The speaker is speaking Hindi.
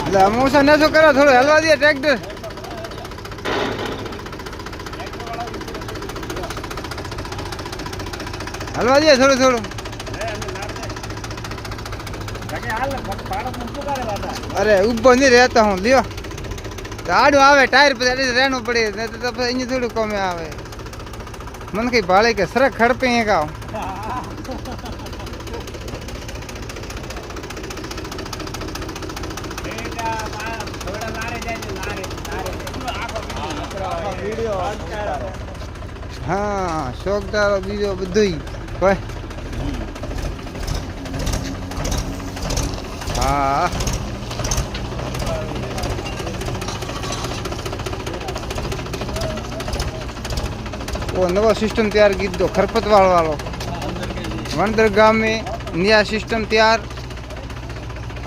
मूसा ने शो करा थोड़ा हलवा दिया ट्रैक्टर हलवा दिया थोड़ा थोड़ा अरे ऊपर नहीं रहता हूँ लियो आड़ू आवे टायर पे रहना पड़े तो इन थोड़ा कम आवे मन कहीं बाले के सरक खड़ पे हैं का हाँ शौकदार बीजो बधुई हाँ वो नवा सिस्टम तैयार की दो खरपतवार वालों वंदर गांव में नया सिस्टम तैयार